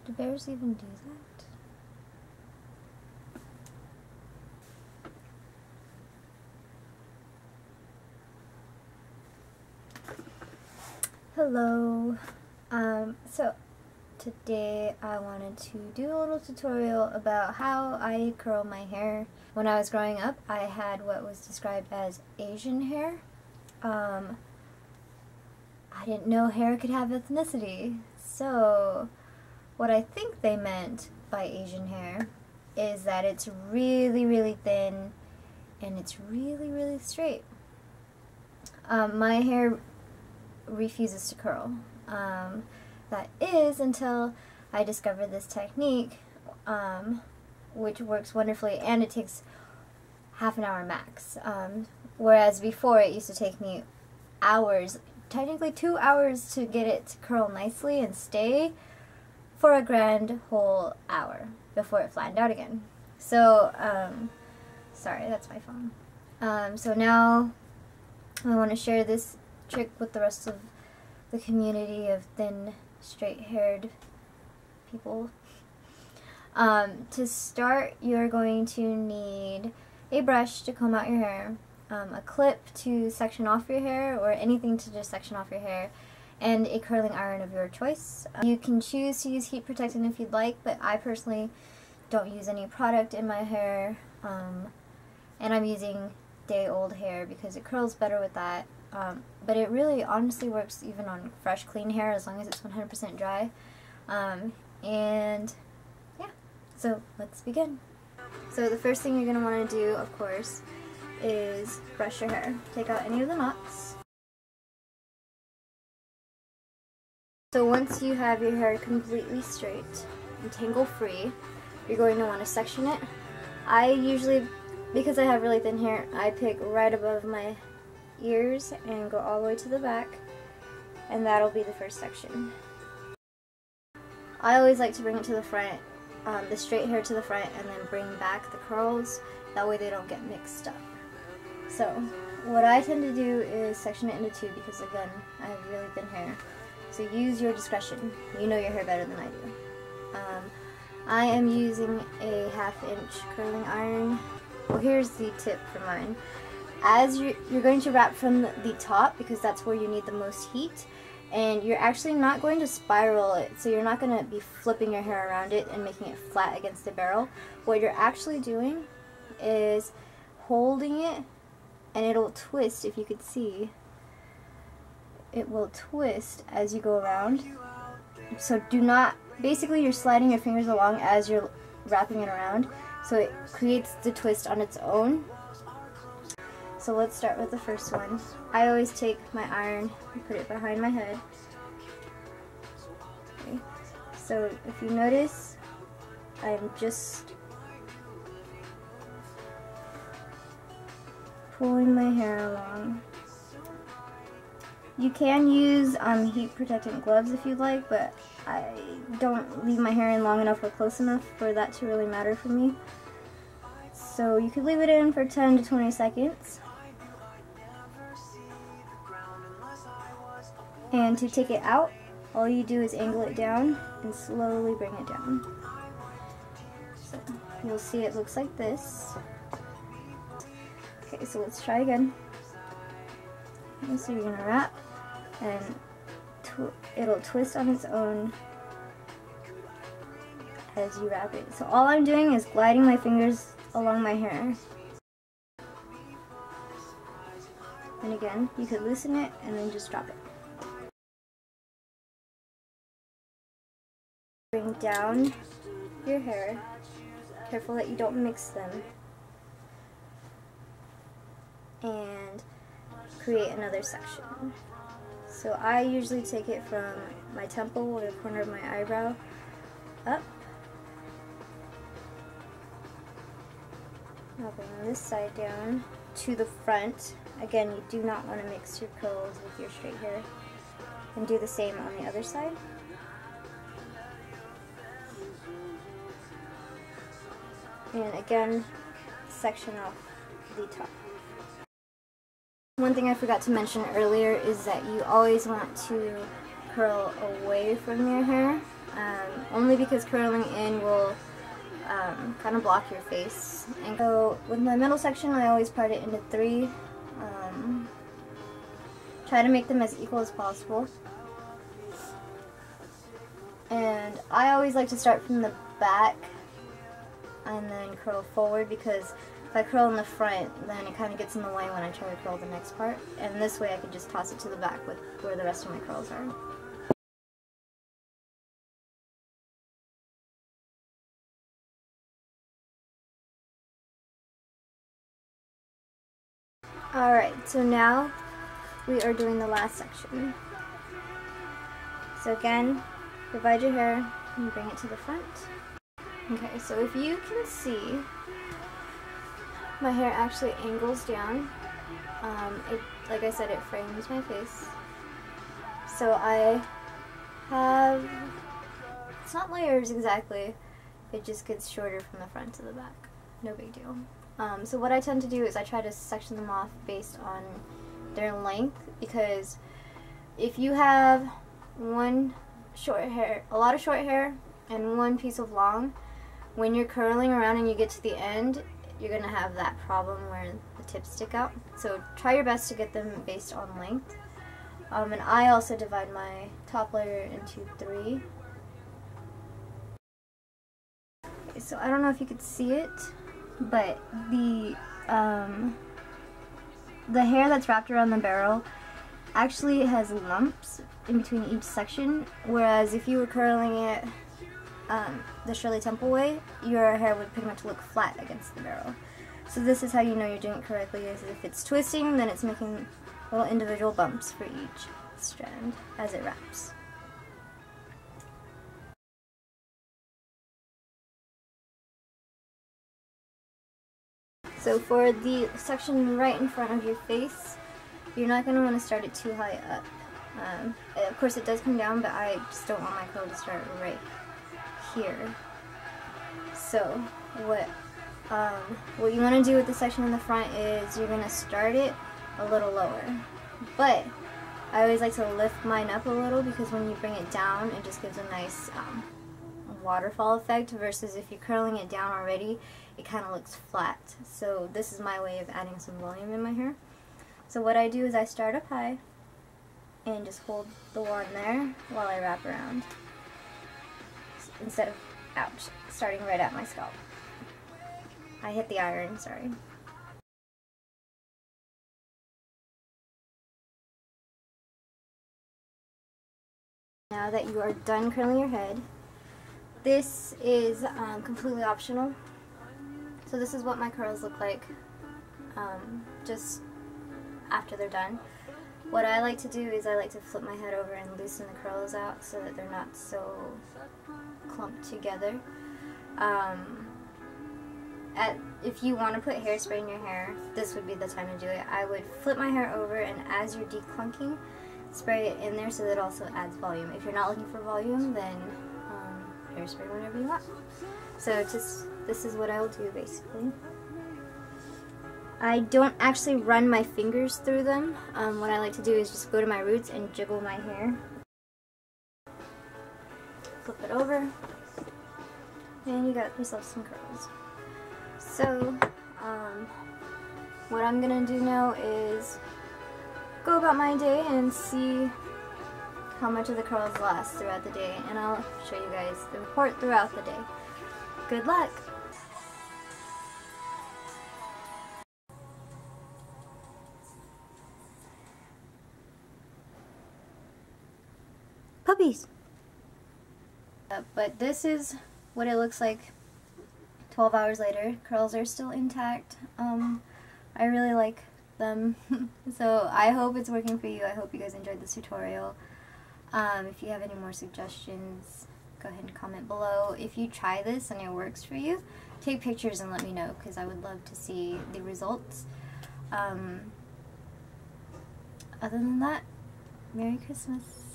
Do bears even do that? Hello. So today I wanted to do a little tutorial about how I curl my hair. When I was growing up, I had what was described as Asian hair. I didn't know hair could have ethnicity, so what I think they meant by Asian hair is that it's really, really thin and it's really, really straight. My hair refuses to curl. That is until I discovered this technique, which works wonderfully, and it takes half an hour max. Whereas before it used to take me hours, technically 2 hours, to get it to curl nicely and stay for a grand whole hour before it flattened out again. So, sorry, that's my phone. So now I want to share this trick with the rest of the community of thin, straight-haired people. To start, you're going to need a brush to comb out your hair, a clip to section off your hair, or anything to just section off your hair, and a curling iron of your choice. You can choose to use heat protectant if you'd like, but I personally don't use any product in my hair, and I'm using day-old hair because it curls better with that. But it really honestly works even on fresh, clean hair as long as it's 100% dry. And yeah, so let's begin. So the first thing you're going to want to do, of course, is brush your hair. Take out any of the knots. So once you have your hair completely straight and tangle-free, you're going to want to section it. I usually, because I have really thin hair, I pick right above my ears and go all the way to the back, and that'll be the first section. I always like to bring it to the front, the straight hair to the front, and then bring back the curls. That way they don't get mixed up. So what I tend to do is section it into two because, again, I have really thin hair. So use your discretion. You know your hair better than I do. I am using a 1/2 inch curling iron. Well, here's the tip for mine. As you're going to wrap from the top, because that's where you need the most heat, and you're actually not going to spiral it, so you're not going to be flipping your hair around it and making it flat against the barrel. What you're actually doing is holding it, and it'll twist. If you could see, it will twist as you go around. So do not, basically you're sliding your fingers along as you're wrapping it around, so it creates the twist on its own. So let's start with the first one. I always take my iron and put it behind my head. Okay. So if you notice, I'm just pulling my hair along. You can use heat protectant gloves if you'd like, but I don't leave my hair in long enough or close enough for that to really matter for me. So you could leave it in for 10 to 20 seconds. And to take it out, all you do is angle it down and slowly bring it down. So you'll see it looks like this. Okay, so let's try again. Okay, so you're going to wrap, and it'll twist on its own as you wrap it. So all I'm doing is gliding my fingers along my hair. And again, you could loosen it and then just drop it. Bring down your hair. Careful that you don't mix them. And create another section. So I usually take it from my temple or the corner of my eyebrow up. I'll bring this side down to the front. Again, you do not want to mix your curls with your straight hair. And do the same on the other side. And again, section off the top. One thing I forgot to mention earlier is that you always want to curl away from your hair, only because curling in will kind of block your face. And so with my middle section, I always part it into 3. Try to make them as equal as possible. And I always like to start from the back and then curl forward, because if I curl in the front, then it kind of gets in the way when I try to curl the next part. And this way I can just toss it to the back with where the rest of my curls are. Alright, so now we are doing the last section. So again, divide your hair and bring it to the front. Okay, so if you can see, my hair actually angles down. Like I said, it frames my face. So I have, it's not layers exactly, it just gets shorter from the front to the back. No big deal. So what I tend to do is I try to section them off based on their length, because if you have one short hair, a lot of short hair, and one piece of long, when you're curling around and you get to the end, you're gonna have that problem where the tips stick out. So try your best to get them based on length. And I also divide my top layer into 3. Okay, so I don't know if you could see it, but the hair that's wrapped around the barrel actually has lumps in between each section, whereas if you were curling it the Shirley Temple way, your hair would pretty much look flat against the barrel. So this is how you know you're doing it correctly, is if it's twisting, then it's making little individual bumps for each strand as it wraps. So for the section right in front of your face, you're not going to want to start it too high up. Of course it does come down, but I just don't want my curl to start right here. So what you want to do with the section in the front is you're going to start it a little lower. But I always like to lift mine up a little, because when you bring it down, it just gives a nice waterfall effect, versus if you're curling it down already, it kind of looks flat. So this is my way of adding some volume in my hair. So what I do is I start up high and just hold the wand there while I wrap around, instead of, ouch, starting right at my scalp. I hit the iron, sorry. Now that you are done curling your head, this is completely optional. So this is what my curls look like just after they're done. What I like to do is I like to flip my head over and loosen the curls out so that they're not so clumped together. If you want to put hairspray in your hair, this would be the time to do it. I would flip my hair over, and as you're declunking, spray it in there so that it also adds volume. If you're not looking for volume, then hairspray whenever you want. So this is what I will do basically. I don't actually run my fingers through them. What I like to do is just go to my roots and jiggle my hair. Flip it over, and you got yourself some curls. So, what I'm gonna do now is go about my day and see how much of the curls last throughout the day, and I'll show you guys the report throughout the day. Good luck! Puppies! But this is what it looks like 12 hours later. Curls are still intact. I really like them. So I hope it's working for you. I hope you guys enjoyed this tutorial. If you have any more suggestions, go ahead and comment below. If you try this and it works for you, take pictures and let me know, because I would love to see the results. Other than that, Merry Christmas.